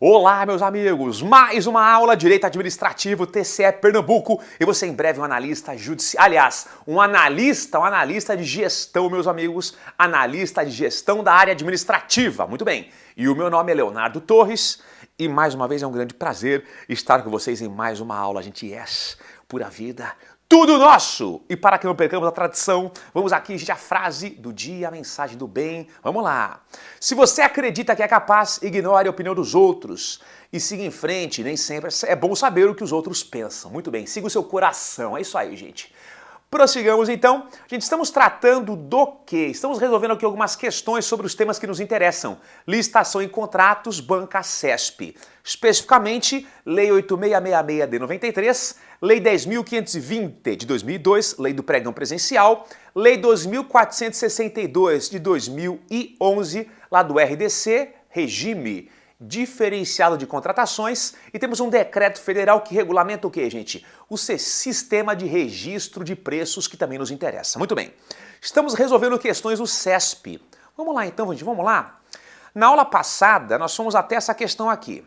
Olá, meus amigos! Mais uma aula Direito Administrativo TCE Pernambuco e você em breve um analista judicial, aliás, um analista de gestão, meus amigos, analista de gestão da área administrativa. Muito bem. E o meu nome é Leonardo Torres e mais uma vez é um grande prazer estar com vocês em mais uma aula. A gente pura vida. Tudo nosso! E para que não percamos a tradição, vamos aqui, gente, a frase do dia, a mensagem do bem. Vamos lá! Se você acredita que é capaz, ignore a opinião dos outros e siga em frente. Nem sempre é bom saber o que os outros pensam. Muito bem, siga o seu coração. É isso aí, gente. Prossigamos então. Gente, estamos tratando do quê? Estamos resolvendo aqui algumas questões sobre os temas que nos interessam. Licitação em contratos, banca CESP. Especificamente, Lei 8666 de 93, Lei 10.520 de 2002, Lei do Pregão Presencial, Lei 2.462 de 2011, lá do RDC, Regime Diferenciado de Contratações, e temos um decreto federal que regulamenta o quê, gente? O sistema de registro de preços, que também nos interessa. Muito bem. Estamos resolvendo questões do CESP. Vamos lá então, gente, vamos lá? Na aula passada, nós fomos até essa questão aqui.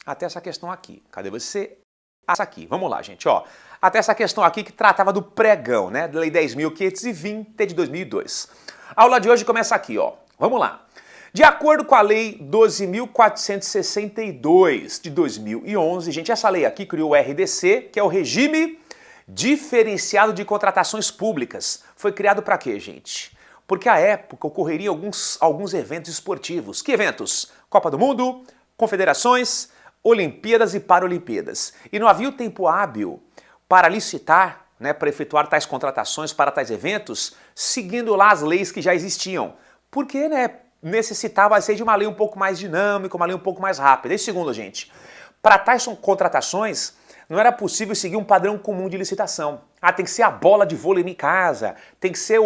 Até essa questão aqui. Cadê você? Essa aqui. Vamos lá, gente, ó. Até essa questão aqui que tratava do pregão, né? Da Lei 10.520 de 2002. A aula de hoje começa aqui, ó. Vamos lá. De acordo com a Lei 12.462 de 2011, gente, essa lei aqui criou o RDC, que é o Regime Diferenciado de Contratações Públicas. Foi criado para quê, gente? Porque à época ocorreriam alguns eventos esportivos. Que eventos? Copa do Mundo, confederações, Olimpíadas e Paralimpíadas. E não havia o tempo hábil para licitar, né, para efetuar tais contratações para tais eventos, seguindo lá as leis que já existiam. Porque, né, necessitava ser de uma lei um pouco mais dinâmica, uma lei um pouco mais rápida. E segundo, gente, para tais contratações não era possível seguir um padrão comum de licitação. Ah, tem que ser a bola de vôlei em casa, tem que ser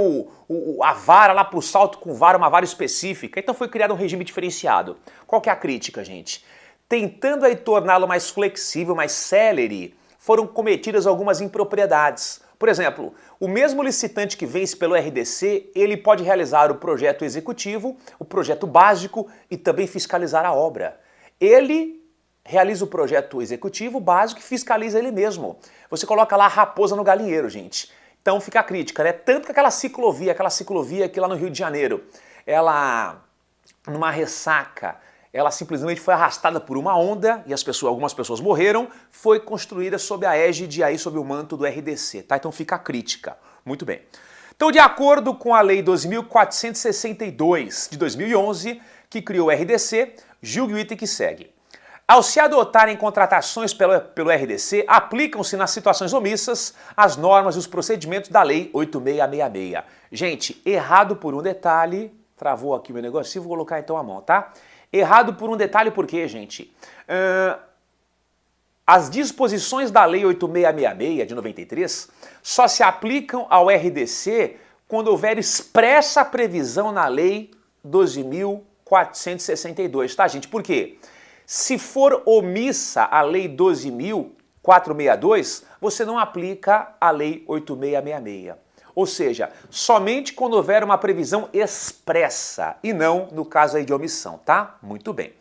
a vara lá pro salto com vara, uma vara específica. Então foi criado um regime diferenciado. Qual que é a crítica, gente? Tentando aí torná-lo mais flexível, mais célere, foram cometidas algumas impropriedades. Por exemplo, o mesmo licitante que vence pelo RDC, ele pode realizar o projeto executivo, o projeto básico e também fiscalizar a obra. Ele realiza o projeto executivo, básico e fiscaliza ele mesmo. Você coloca lá a raposa no galinheiro, gente. Então fica a crítica, né? Tanto que aquela ciclovia aqui lá no Rio de Janeiro, ela, numa ressaca, ela simplesmente foi arrastada por uma onda e algumas pessoas morreram, foi construída sob a égide, aí sob o manto do RDC, tá? Então fica a crítica. Muito bem. Então, de acordo com a Lei 12.462 de 2011, que criou o RDC, julgue o item que segue. Ao se adotarem contratações pelo RDC, aplicam-se nas situações omissas as normas e os procedimentos da Lei 8666. Gente, errado por um detalhe, travou aqui o meu negocinho, vou colocar então a mão, tá? Errado por um detalhe, por quê, gente? As disposições da Lei 8666 de 93 só se aplicam ao RDC quando houver expressa previsão na Lei 12.462, tá, gente? Por quê? Se for omissa a Lei 12.462, você não aplica a Lei 8666. Ou seja, somente quando houver uma previsão expressa e não no caso aí de omissão, tá? Muito bem.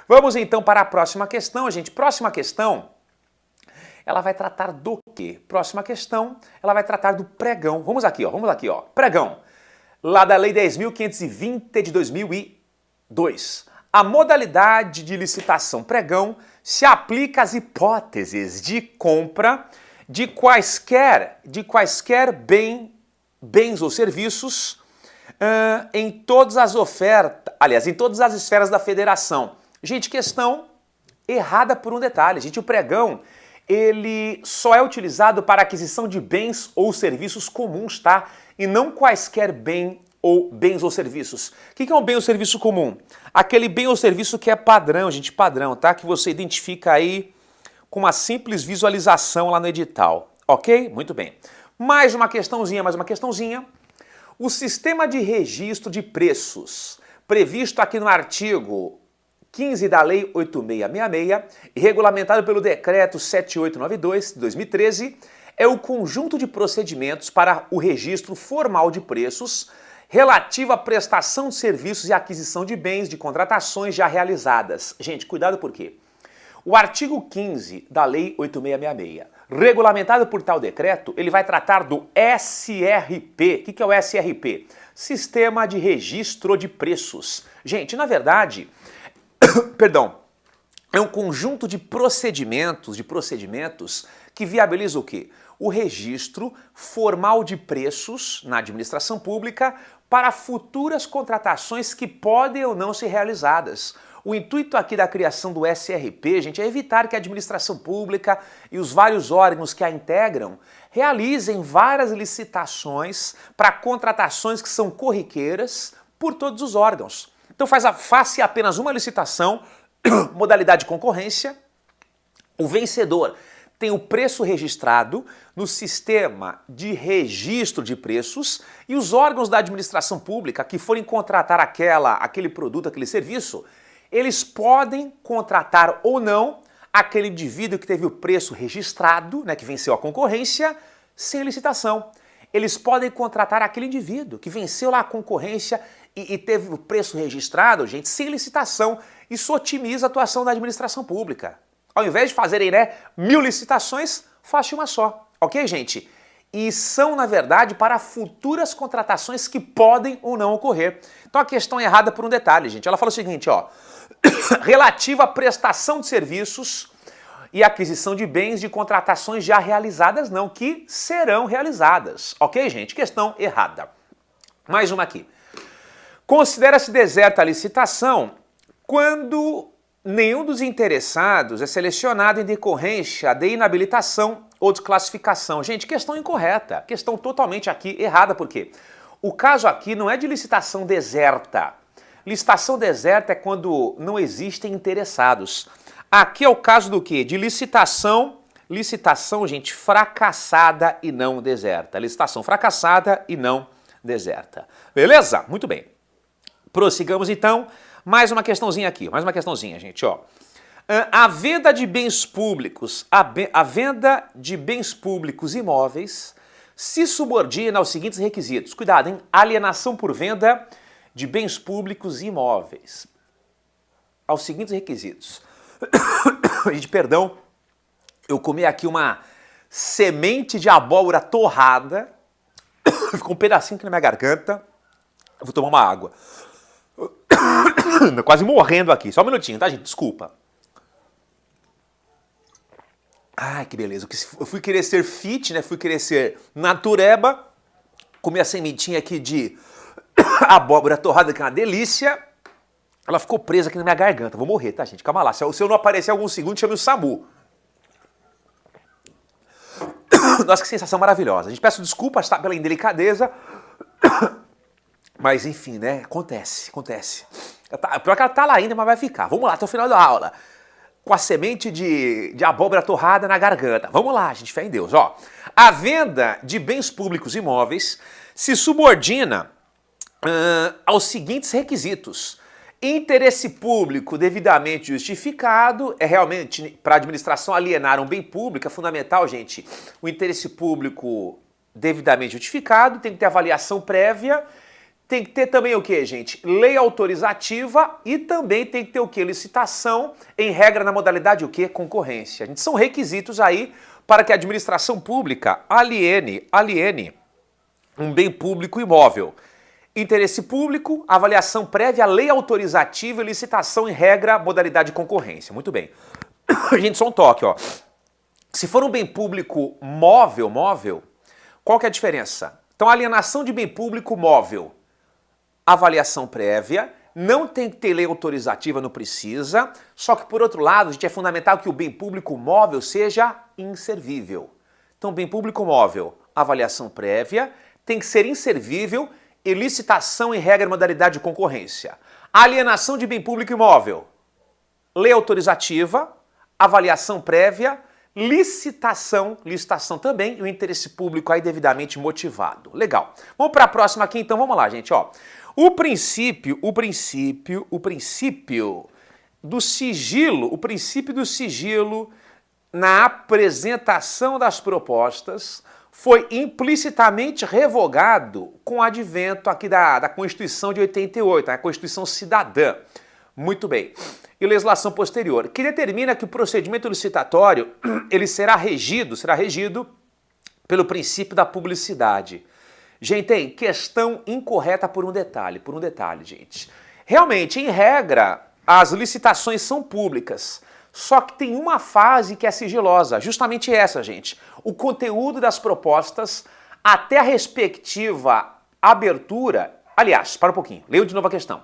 Vamos então para a próxima questão, gente. Próxima questão, ela vai tratar do quê? Próxima questão, ela vai tratar do pregão. Vamos aqui, ó. Pregão, lá da Lei 10.520 de 2002. A modalidade de licitação pregão se aplica às hipóteses de compra de quaisquer bens ou serviços em todas as ofertas, aliás, em todas as esferas da federação. Gente, questão errada por um detalhe. Gente, o pregão, ele só é utilizado para aquisição de bens ou serviços comuns, tá? E não quaisquer bens ou serviços. O que é um bem ou serviço comum? Aquele bem ou serviço que é padrão, gente, padrão, tá? Que você identifica aí com uma simples visualização lá no edital, ok? Muito bem. Mais uma questãozinha. O sistema de registro de preços, previsto aqui no artigo 15 da Lei 8666 e regulamentado pelo Decreto 7892 de 2013, é o conjunto de procedimentos para o registro formal de preços relativa à prestação de serviços e aquisição de bens de contratações já realizadas. Gente, cuidado por quê? O artigo 15 da Lei 8666, regulamentado por tal decreto, ele vai tratar do SRP. O que é o SRP? Sistema de Registro de Preços. Gente, na verdade, perdão, é um conjunto de procedimentos que viabiliza o quê? O registro formal de preços na administração pública para futuras contratações que podem ou não ser realizadas. O intuito aqui da criação do SRP, gente, é evitar que a administração pública e os vários órgãos que a integram realizem várias licitações para contratações que são corriqueiras por todos os órgãos. Então faça apenas uma licitação, modalidade de concorrência, o vencedor tem o preço registrado no sistema de registro de preços e os órgãos da administração pública que forem contratar aquele produto, aquele serviço, eles podem contratar ou não aquele indivíduo que teve o preço registrado, né, que venceu a concorrência, sem licitação. Eles podem contratar aquele indivíduo que venceu lá a concorrência e teve o preço registrado, gente, sem licitação. Isso otimiza a atuação da administração pública. Ao invés de fazerem, 1000 licitações, faça uma só. Ok, gente? E são, na verdade, para futuras contratações que podem ou não ocorrer. Então a questão é errada por um detalhe, gente. Ela fala o seguinte, ó, relativa à prestação de serviços e aquisição de bens de contratações já realizadas, não, que serão realizadas. Ok, gente? Questão errada. Mais uma aqui. Considera-se deserta a licitação quando nenhum dos interessados é selecionado em decorrência de inabilitação ou desclassificação. Gente, questão incorreta. Questão totalmente aqui errada, por quê? O caso aqui não é de licitação deserta. Licitação deserta é quando não existem interessados. Aqui é o caso do quê? De licitação, gente, fracassada e não deserta. Licitação fracassada e não deserta. Beleza? Muito bem. Prossigamos então. Mais uma questãozinha aqui, gente, ó. A venda de bens públicos, a venda de bens públicos imóveis se subordina aos seguintes requisitos. Cuidado, hein? Alienação por venda de bens públicos imóveis. Aos seguintes requisitos. Gente, perdão, eu comi aqui uma semente de abóbora torrada. Ficou um pedacinho aqui na minha garganta. Eu vou tomar uma água. Quase morrendo aqui. Só um minutinho, tá, gente? Desculpa. Ai, que beleza. Eu fui querer ser fit, né? Fui querer ser natureba. Comi a sementinha aqui de abóbora torrada, que é uma delícia. Ela ficou presa aqui na minha garganta. Vou morrer, tá, gente? Calma lá. Se eu não aparecer alguns segundos, chame o SAMU. Nossa, que sensação maravilhosa. A gente peço desculpas, tá? Pela indelicadeza. Mas enfim, né? Acontece. Pior que ela tá lá ainda, mas vai ficar. Vamos lá, até o final da aula. Com a semente de abóbora torrada na garganta. Vamos lá, gente, fé em Deus. Ó, a venda de bens públicos imóveis se subordina aos seguintes requisitos. Interesse público devidamente justificado. É realmente, para a administração alienar um bem público, é fundamental, gente, o interesse público devidamente justificado, tem que ter avaliação prévia. Tem que ter também o que, gente? Lei autorizativa e também tem que ter o que? Licitação, em regra na modalidade o que? Concorrência. Gente, são requisitos aí para que a administração pública aliene um bem público imóvel. Interesse público, avaliação prévia, lei autorizativa e licitação em regra, modalidade de concorrência. Muito bem. Gente, só um toque, ó. Se for um bem público móvel, qual que é a diferença? Então, alienação de bem público móvel. Avaliação prévia, não tem que ter lei autorizativa, não precisa, só que por outro lado, gente, é fundamental que o bem público móvel seja inservível. Então, bem público móvel, avaliação prévia, tem que ser inservível e licitação em regra e modalidade de concorrência. Alienação de bem público imóvel, lei autorizativa, avaliação prévia, licitação também e o interesse público aí devidamente motivado. Legal. Vamos para a próxima aqui, então, vamos lá, gente, ó. O princípio do sigilo na apresentação das propostas foi implicitamente revogado com o advento aqui da Constituição de 88, a Constituição Cidadã. Muito bem. E legislação posterior, que determina que o procedimento licitatório ele será regido pelo princípio da publicidade. Gente, tem questão incorreta por um detalhe, gente. Realmente, em regra, as licitações são públicas, só que tem uma fase que é sigilosa, justamente essa, gente. O conteúdo das propostas até a respectiva abertura. Aliás, para um pouquinho, leio de novo a questão.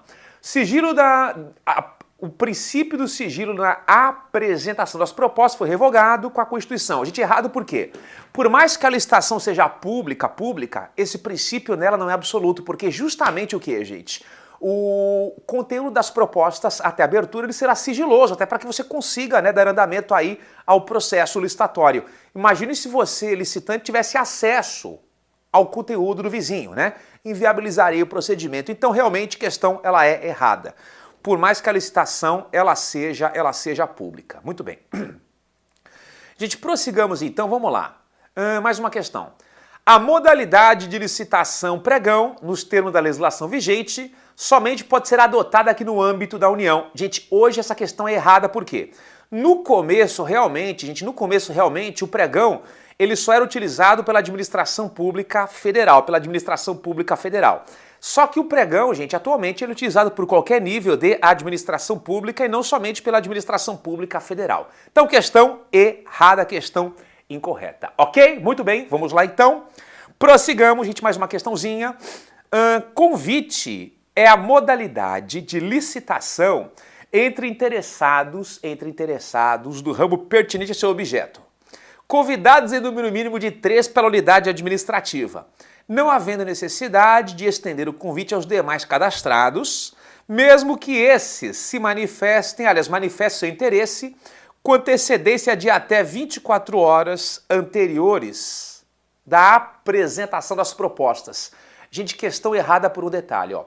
O princípio do sigilo na apresentação das propostas foi revogado com a Constituição. A gente errado por quê? Por mais que a licitação seja pública, esse princípio nela não é absoluto, porque justamente o que, gente? O conteúdo das propostas até a abertura ele será sigiloso, até para que você consiga, né, dar andamento aí ao processo licitatório. Imagine se você, licitante, tivesse acesso ao conteúdo do vizinho, né? Inviabilizaria o procedimento. Então, realmente, a questão ela é errada. Por mais que a licitação ela seja pública. Muito bem. Gente, prossigamos então, vamos lá. Mais uma questão. A modalidade de licitação pregão, nos termos da legislação vigente, somente pode ser adotada aqui no âmbito da União. Gente, hoje essa questão é errada, por quê? No começo, realmente, o pregão, ele só era utilizado pela administração pública federal, Só que o pregão, gente, atualmente ele é utilizado por qualquer nível de administração pública e não somente pela administração pública federal. Então, questão errada, questão incorreta. Ok? Muito bem, vamos lá então. Prossigamos, gente, mais uma questãozinha. Convite é a modalidade de licitação entre interessados do ramo pertinente a seu objeto. Convidados em número mínimo de 3 pela unidade administrativa, não havendo necessidade de estender o convite aos demais cadastrados, mesmo que esses manifestem seu interesse com antecedência de até 24 horas anteriores da apresentação das propostas. Gente, questão errada por um detalhe, ó.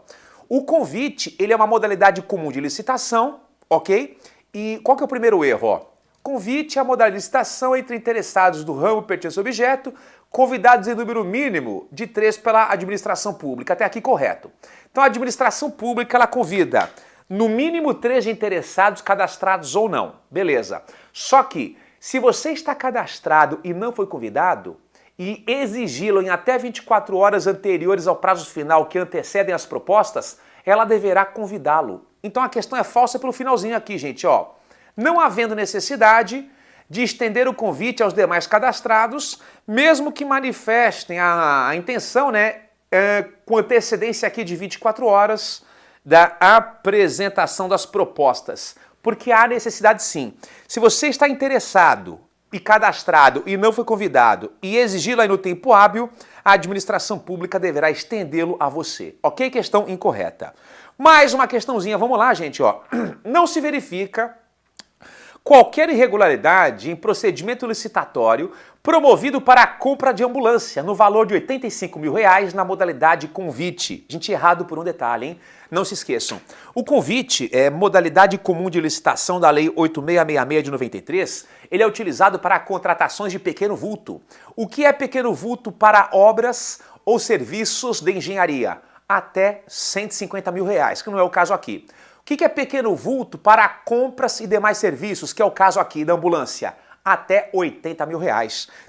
O convite, ele é uma modalidade comum de licitação, ok? E qual que é o primeiro erro, ó? Convite é a modalidade de licitação entre interessados do ramo pertinente ao objeto, convidados em número mínimo de 3 pela administração pública. Até aqui correto. Então a administração pública ela convida no mínimo 3 interessados cadastrados ou não. Beleza. Só que se você está cadastrado e não foi convidado e exigi-lo em até 24 horas anteriores ao prazo final que antecedem as propostas, ela deverá convidá-lo. Então a questão é falsa pelo finalzinho aqui, gente, ó. Não havendo necessidade de estender o convite aos demais cadastrados, mesmo que manifestem a intenção, né, com antecedência aqui de 24 horas da apresentação das propostas. Porque há necessidade sim. Se você está interessado e cadastrado e não foi convidado e exigi-lo aí no tempo hábil, a administração pública deverá estendê-lo a você. Ok? Questão incorreta. Mais uma questãozinha, vamos lá, gente, ó. Não se verifica qualquer irregularidade em procedimento licitatório promovido para a compra de ambulância no valor de R$85 mil na modalidade convite. Gente, errado por um detalhe, hein? Não se esqueçam. O convite é modalidade comum de licitação da Lei 8666 de 93. Ele é utilizado para contratações de pequeno vulto. O que é pequeno vulto para obras ou serviços de engenharia? Até R$150 mil, que não é o caso aqui. O que é pequeno vulto para compras e demais serviços, que é o caso aqui da ambulância? Até R$80 mil.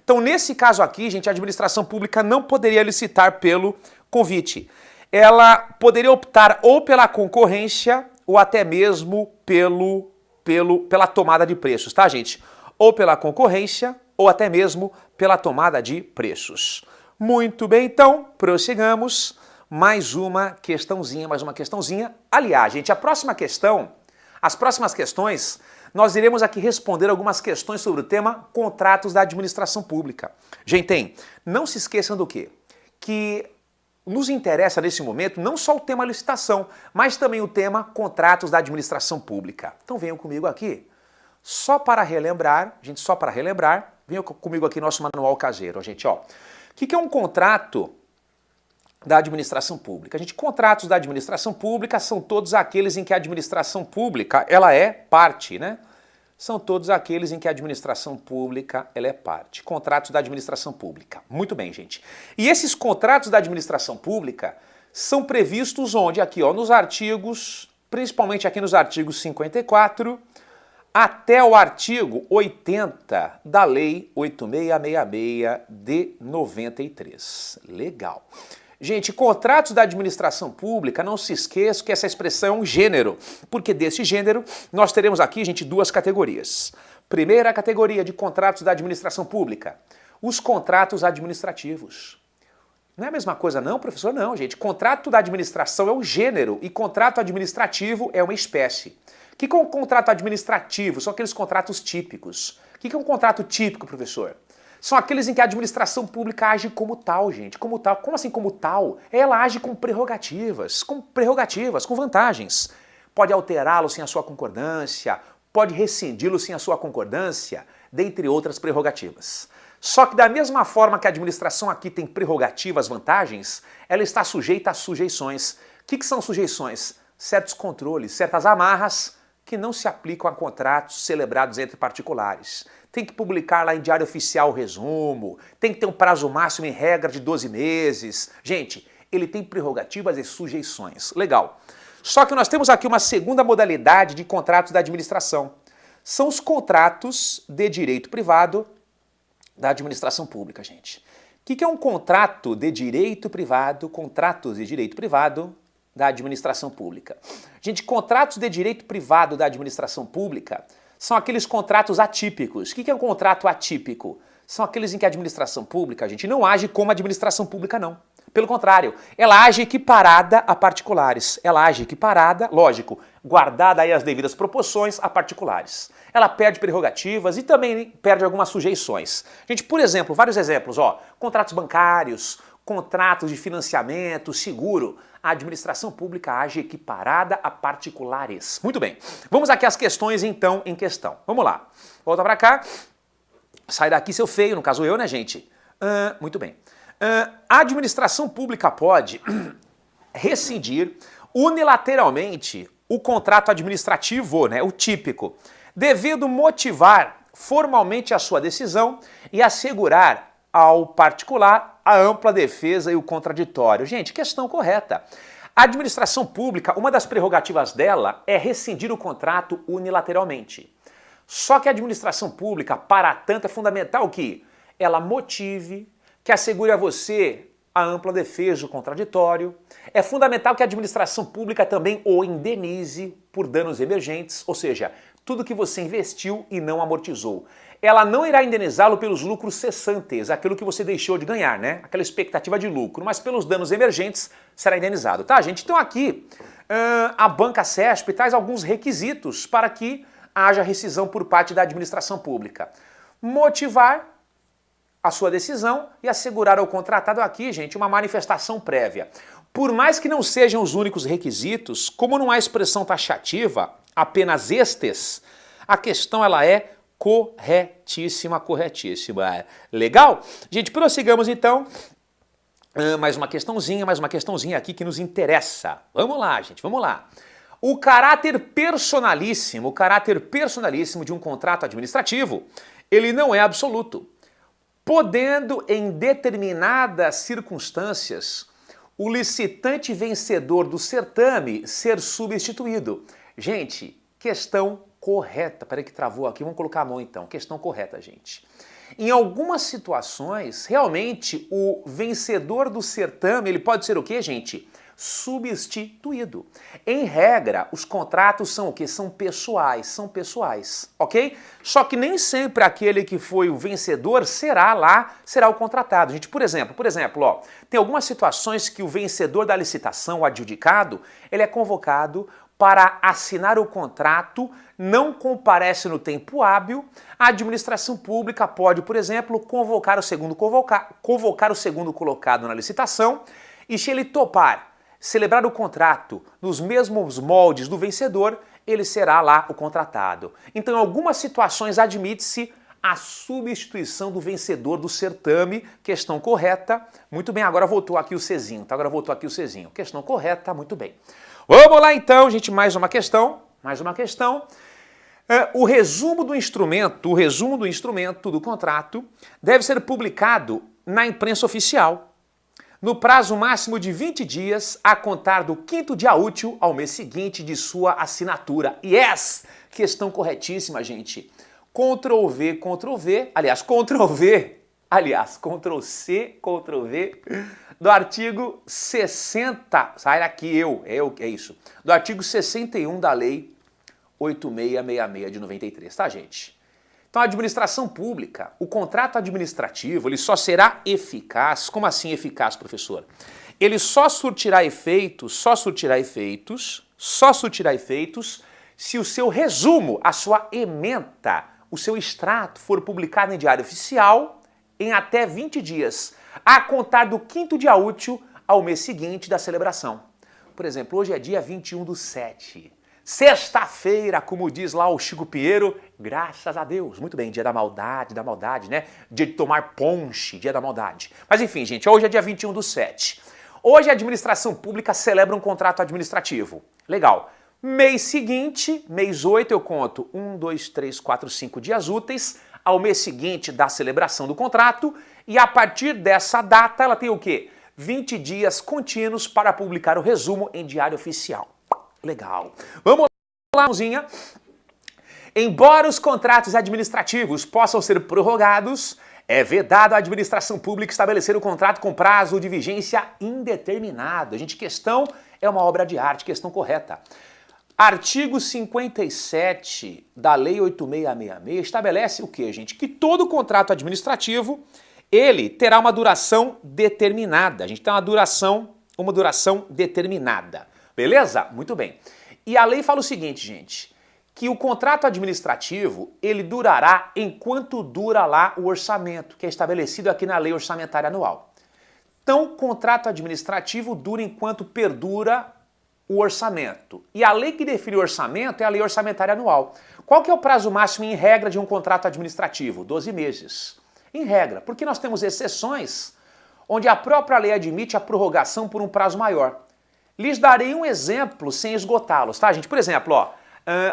Então, nesse caso aqui, gente, a administração pública não poderia licitar pelo convite. Ela poderia optar ou pela concorrência ou até mesmo pela tomada de preços, tá, gente? Ou pela concorrência ou até mesmo pela tomada de preços. Muito bem, então, prossigamos. Mais uma questãozinha. Aliás, gente, as próximas questões, nós iremos aqui responder algumas questões sobre o tema contratos da administração pública. Gente, não se esqueçam do quê? Que nos interessa nesse momento não só o tema licitação, mas também o tema contratos da administração pública. Então venham comigo aqui, só para relembrar, venham comigo aqui no nosso manual caseiro, gente, ó. O que é um contrato da administração pública? Gente, contratos da administração pública são todos aqueles em que a administração pública, ela é parte, né? São todos aqueles em que a administração pública ela é parte. Contratos da administração pública. Muito bem, gente. E esses contratos da administração pública são previstos onde? Aqui, ó, nos artigos, principalmente aqui nos artigos 54 até o artigo 80 da Lei 8666 de 93. Legal. Gente, contratos da administração pública, não se esqueça que essa expressão é um gênero, porque desse gênero nós teremos aqui, gente, duas categorias. Primeira categoria de contratos da administração pública, os contratos administrativos. Não é a mesma coisa não, professor? Não, gente. Contrato da administração é um gênero e contrato administrativo é uma espécie. O que é um contrato administrativo? São aqueles contratos típicos. O que é um contrato típico, professor? São aqueles em que a administração pública age como tal, gente. Como tal. Como assim como tal? Ela age com prerrogativas, com vantagens. Pode alterá-lo sem a sua concordância, pode rescindi-lo sem a sua concordância, dentre outras prerrogativas. Só que da mesma forma que a administração aqui tem prerrogativas, vantagens, ela está sujeita a sujeições. O que são sujeições? Certos controles, certas amarras que não se aplicam a contratos celebrados entre particulares. Tem que publicar lá em Diário Oficial o resumo, tem que ter um prazo máximo em regra de 12 meses. Gente, ele tem prerrogativas e sujeições. Legal. Só que nós temos aqui uma segunda modalidade de contratos da administração. São os contratos de direito privado da administração pública, gente. O que é um contrato de direito privado, contratos de direito privado da administração pública? Gente, contratos de direito privado da administração pública são aqueles contratos atípicos. O que é um contrato atípico? São aqueles em que a administração pública, gente, não age como a administração pública, não. Pelo contrário, ela age equiparada a particulares. Ela age equiparada, lógico, guardada aí as devidas proporções a particulares. Ela perde prerrogativas e também perde algumas sujeições. Gente, por exemplo, vários exemplos, ó, contratos bancários, contratos de financiamento, seguro. A administração pública age equiparada a particulares. Muito bem. Vamos aqui às questões, então, em questão. Vamos lá. Volta para cá. Sai daqui, seu feio. No caso eu, né, gente? Muito bem. A administração pública pode rescindir unilateralmente o contrato administrativo, né, o típico, devendo motivar formalmente a sua decisão e assegurar ao particular a ampla defesa e o contraditório. Gente, questão correta. A administração pública, uma das prerrogativas dela é rescindir o contrato unilateralmente. Só que a administração pública, para tanto, é fundamental que ela motive, que assegure a você a ampla defesa, o contraditório. É fundamental que a administração pública também o indenize por danos emergentes, ou seja, tudo que você investiu e não amortizou. Ela não irá indenizá-lo pelos lucros cessantes, aquilo que você deixou de ganhar, né? Aquela expectativa de lucro, mas pelos danos emergentes será indenizado, tá, gente? Então aqui, a banca CESP traz alguns requisitos para que haja rescisão por parte da administração pública. Motivar a sua decisão e assegurar ao contratado aqui, gente, uma manifestação prévia. Por mais que não sejam os únicos requisitos, como não há expressão taxativa, apenas estes, a questão ela é corretíssima, corretíssima. Legal? Gente, prossigamos então. Mais uma questãozinha aqui que nos interessa. Vamos lá, gente, vamos lá. O caráter personalíssimo de um contrato administrativo, ele não é absoluto, podendo, em determinadas circunstâncias, o licitante vencedor do certame ser substituído. Gente, questão correta. Peraí que travou aqui, vamos colocar a mão então. Questão correta, gente. Em algumas situações, realmente, o vencedor do certame, ele pode ser o quê, gente? Substituído. Em regra, os contratos são o quê? São pessoais, ok? Só que nem sempre aquele que foi o vencedor será o contratado. Gente, por exemplo, ó, tem algumas situações que o vencedor da licitação, o adjudicado, ele é convocado para assinar o contrato, não comparece no tempo hábil, a administração pública pode, por exemplo, convocar o segundo colocado na licitação e se ele topar celebrar o contrato nos mesmos moldes do vencedor, ele será lá o contratado. Então, em algumas situações, admite-se a substituição do vencedor do certame. Questão correta. Muito bem, agora voltou aqui o Czinho, tá? Questão correta, muito bem. Vamos lá então, gente, mais uma questão. O resumo do instrumento do contrato deve ser publicado na imprensa oficial, no prazo máximo de 20 dias a contar do 5º dia útil ao mês seguinte de sua assinatura. Yes! Questão corretíssima, gente. Ctrl+V, Ctrl+V, Ctrl+C, Ctrl+V, do artigo 60, sai daqui é isso, do artigo 61 da Lei 8666 de 93, tá, gente? Então, a administração pública, o contrato administrativo, ele só será eficaz. Como assim eficaz, professor? Ele só surtirá efeitos se o seu resumo, a sua ementa, o seu extrato for publicado em Diário Oficial em até 20 dias, a contar do 5º dia útil ao mês seguinte da celebração. Por exemplo, hoje é dia 21/7. Sexta-feira, como diz lá o Chico Pinheiro, graças a Deus. Muito bem, dia da maldade, né? Dia de tomar ponche, dia da maldade. Mas enfim, gente, hoje é dia 21/7. Hoje a administração pública celebra um contrato administrativo. Legal. Mês seguinte, mês 8, eu conto 1, 2, 3, 4, 5 dias úteis ao mês seguinte da celebração do contrato, e a partir dessa data ela tem o quê? 20 dias contínuos para publicar o resumo em Diário Oficial. Legal. Vamos lá, mãozinha. Embora os contratos administrativos possam ser prorrogados, é vedado à administração pública estabelecer o contrato com prazo de vigência indeterminado. Gente, questão é uma obra de arte, questão correta. Artigo 57 da Lei 8666 estabelece o quê, gente? Que todo contrato administrativo, ele terá uma duração determinada. A gente tem uma duração determinada. Beleza? Muito bem. E a lei fala o seguinte, gente, que o contrato administrativo, ele durará enquanto dura lá o orçamento, que é estabelecido aqui na Lei Orçamentária Anual. Então, o contrato administrativo dura enquanto perdura o orçamento. E a lei que define o orçamento é a Lei Orçamentária Anual. Qual que é o prazo máximo em regra de um contrato administrativo? 12 meses. Em regra, porque nós temos exceções onde a própria lei admite a prorrogação por um prazo maior. Lhes darei um exemplo sem esgotá-los, tá, gente? Por exemplo, ó,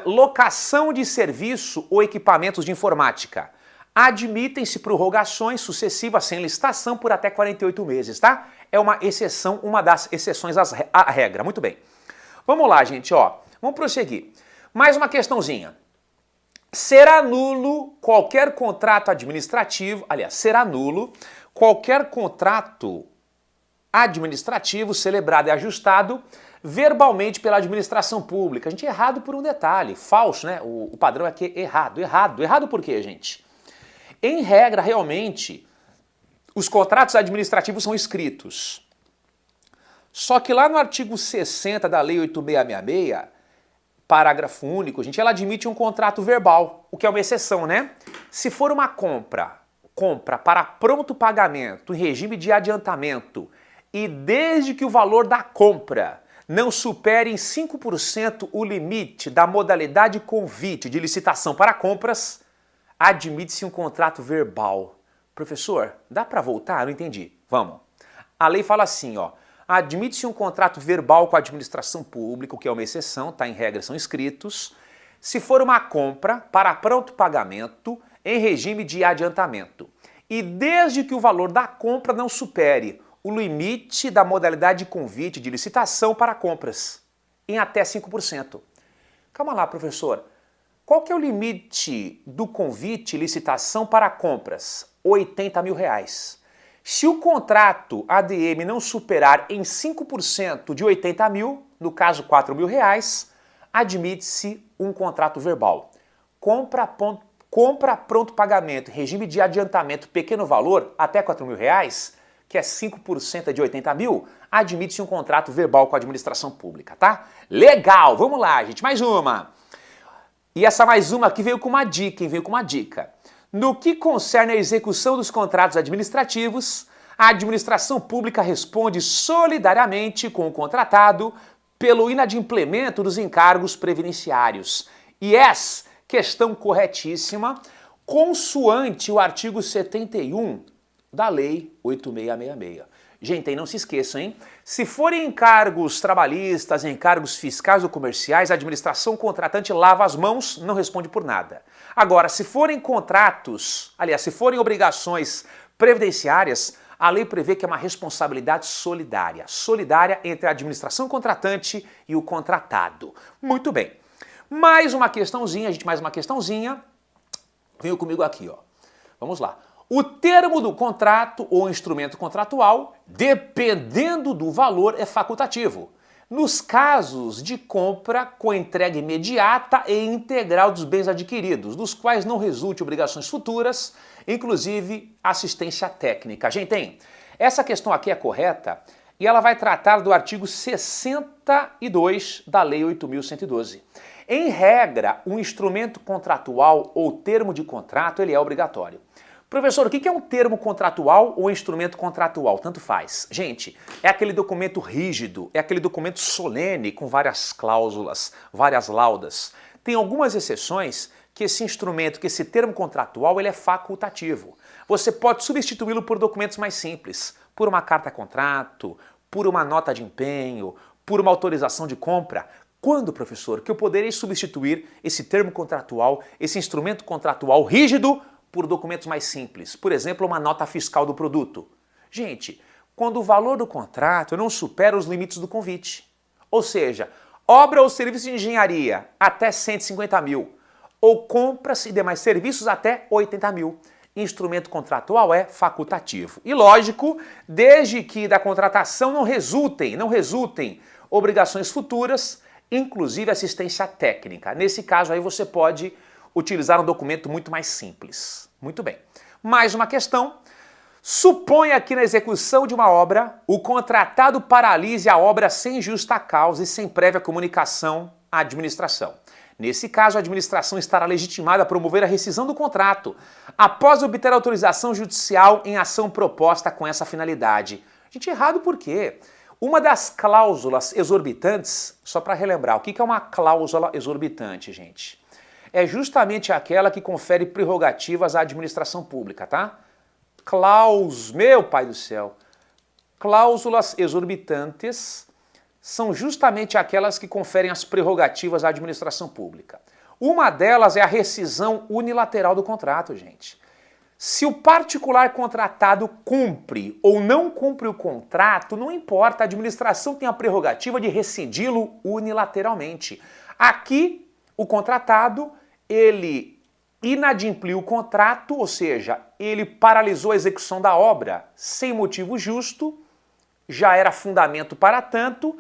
locação de serviço ou equipamentos de informática. Admitem-se prorrogações sucessivas sem licitação por até 48 meses, tá? É uma exceção, uma das exceções à regra. Muito bem. Vamos lá, gente, ó. Vamos prosseguir. Mais uma questãozinha. Será nulo qualquer contrato administrativo, aliás, será nulo qualquer contrato administrativo celebrado e ajustado verbalmente pela administração pública. A gente é errado por um detalhe, falso, né? O padrão é que errado. Errado por quê, gente? Em regra, realmente, os contratos administrativos são escritos. Só que lá no artigo 60 da Lei 8666, parágrafo único, gente, ela admite um contrato verbal, o que é uma exceção, né? Se for uma compra para pronto pagamento em regime de adiantamento e desde que o valor da compra não supere em 5% o limite da modalidade convite de licitação para compras, admite-se um contrato verbal. Professor, dá para voltar? Não entendi. Vamos. A lei fala assim, ó. Admite-se um contrato verbal com a administração pública, o que é uma exceção, tá? Em regra são escritos, se for uma compra para pronto pagamento em regime de adiantamento e desde que o valor da compra não supere o limite da modalidade de convite de licitação para compras, em até 5%. Calma lá, professor. Qual que é o limite do convite licitação para compras? R$80 mil. Se o contrato ADM não superar em 5% de 80 mil, no caso R$4 mil, admite-se um contrato verbal. Compra pronto pagamento, regime de adiantamento, pequeno valor, até R$4 mil, que é 5% de 80 mil, admite-se um contrato verbal com a administração pública, tá? Legal, vamos lá, gente, mais uma. E essa mais uma aqui veio com uma dica, hein? Veio com uma dica. No que concerne a execução dos contratos administrativos, a administração pública responde solidariamente com o contratado pelo inadimplemento dos encargos previdenciários. Yes, questão corretíssima, consoante o artigo 71 da Lei 8666. Gente, aí não se esqueçam, hein? Se forem encargos trabalhistas, encargos fiscais ou comerciais, a administração contratante lava as mãos, não responde por nada. Agora, se forem contratos, aliás, se forem obrigações previdenciárias, a lei prevê que é uma responsabilidade solidária entre a administração contratante e o contratado. Muito bem. Mais uma questãozinha, gente, mais uma questãozinha. Venham comigo aqui, ó. Vamos lá. O termo do contrato ou instrumento contratual, dependendo do valor, é facultativo. Nos casos de compra com entrega imediata e integral dos bens adquiridos, dos quais não resulte obrigações futuras, inclusive assistência técnica. Gente, hein? Essa questão aqui é correta e ela vai tratar do artigo 62 da Lei 8.112. Em regra, um instrumento contratual ou termo de contrato, ele é obrigatório. Professor, o que é um termo contratual ou instrumento contratual? Tanto faz. Gente, é aquele documento rígido, é aquele documento solene com várias cláusulas, várias laudas. Tem algumas exceções que esse instrumento, que esse termo contratual, ele é facultativo. Você pode substituí-lo por documentos mais simples, por uma carta-contrato, por uma nota de empenho, por uma autorização de compra. Quando, professor, que eu poderei substituir esse termo contratual, esse instrumento contratual rígido, por documentos mais simples, por exemplo, uma nota fiscal do produto? Gente, quando o valor do contrato não supera os limites do convite. Ou seja, obra ou serviço de engenharia até 150 mil, ou compras e demais serviços até 80 mil. Instrumento contratual é facultativo. E lógico, desde que da contratação não resultem obrigações futuras, inclusive assistência técnica. Nesse caso aí você pode utilizar um documento muito mais simples. Muito bem. Mais uma questão. Suponha que na execução de uma obra, o contratado paralise a obra sem justa causa e sem prévia comunicação à administração. Nesse caso, a administração estará legitimada a promover a rescisão do contrato, após obter autorização judicial em ação proposta com essa finalidade. Gente, errado por quê? Uma das cláusulas exorbitantes, só para relembrar, o que é uma cláusula exorbitante, gente? É justamente aquela que confere prerrogativas à administração pública, tá? Meu pai do céu! Cláusulas exorbitantes são justamente aquelas que conferem as prerrogativas à administração pública. Uma delas é a rescisão unilateral do contrato, gente. Se o particular contratado cumpre ou não cumpre o contrato, não importa, a administração tem a prerrogativa de rescindi-lo unilateralmente. Aqui, o contratado, ele inadimpliu o contrato, ou seja, ele paralisou a execução da obra sem motivo justo, já era fundamento para tanto,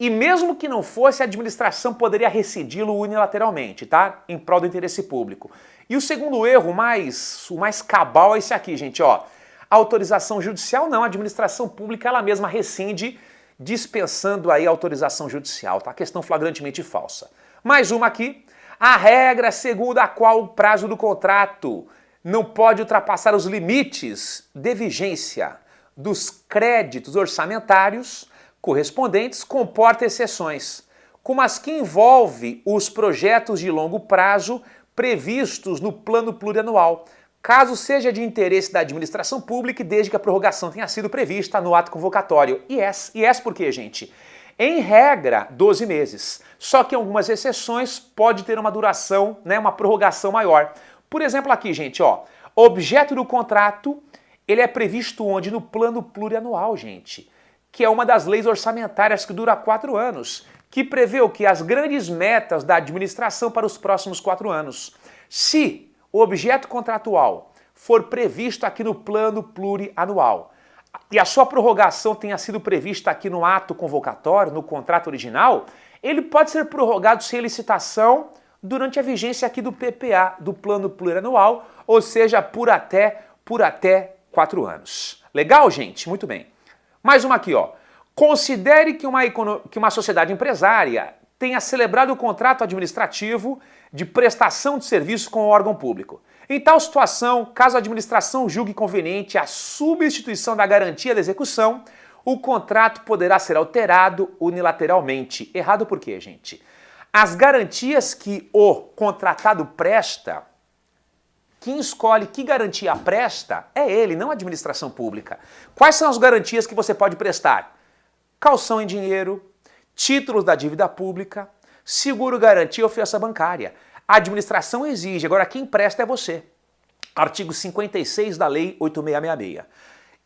e mesmo que não fosse, a administração poderia rescindi-lo unilateralmente, tá? Em prol do interesse público. E o segundo erro, o mais cabal, é esse aqui, gente, ó. Autorização judicial não, a administração pública ela mesma rescinde, dispensando aí a autorização judicial, tá? Questão flagrantemente falsa. Mais uma aqui. A regra segundo a qual o prazo do contrato não pode ultrapassar os limites de vigência dos créditos orçamentários correspondentes comporta exceções, como as que envolvem os projetos de longo prazo previstos no plano plurianual, caso seja de interesse da administração pública e desde que a prorrogação tenha sido prevista no ato convocatório. E essa por quê, gente? Em regra, 12 meses. Só que em algumas exceções pode ter uma duração, né, uma prorrogação maior. Por exemplo aqui, gente, ó, objeto do contrato, ele é previsto onde? No plano plurianual, gente, que é uma das leis orçamentárias que dura 4 anos, que prevê o que? As grandes metas da administração para os próximos 4 anos. Se o objeto contratual for previsto aqui no plano plurianual, e a sua prorrogação tenha sido prevista aqui no ato convocatório, no contrato original, ele pode ser prorrogado sem licitação durante a vigência aqui do PPA, do Plano Plurianual, ou seja, por até 4 anos. Legal, gente? Muito bem. Mais uma aqui, ó. Considere que uma sociedade empresária tenha celebrado o contrato administrativo de prestação de serviço com o órgão público. Em tal situação, caso a administração julgue conveniente a substituição da garantia da execução, o contrato poderá ser alterado unilateralmente. Errado por quê, gente? As garantias que o contratado presta Quem escolhe que garantia presta é ele, não a administração pública. Quais são as garantias que você pode prestar? Calção em dinheiro, títulos da dívida pública, seguro garantia ou fiança bancária. A administração exige, agora quem presta é você. Artigo 56 da Lei 8666.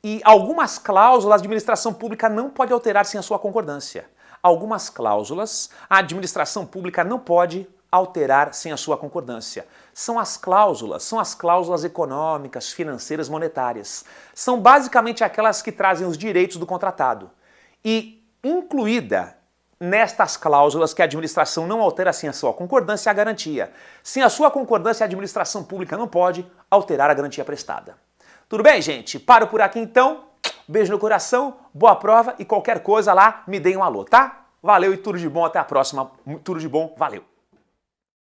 E algumas cláusulas a administração pública não pode alterar sem a sua concordância. Algumas cláusulas a administração pública não pode alterar sem a sua concordância. São as cláusulas econômicas, financeiras, monetárias. São basicamente aquelas que trazem os direitos do contratado. E incluída nestas cláusulas que a administração não altera sem a sua concordância é a garantia. Sem a sua concordância, a administração pública não pode alterar a garantia prestada. Tudo bem, gente? Paro por aqui então. Beijo no coração, boa prova e qualquer coisa lá, me deem um alô, tá? Valeu e tudo de bom, até a próxima. Tudo de bom, valeu!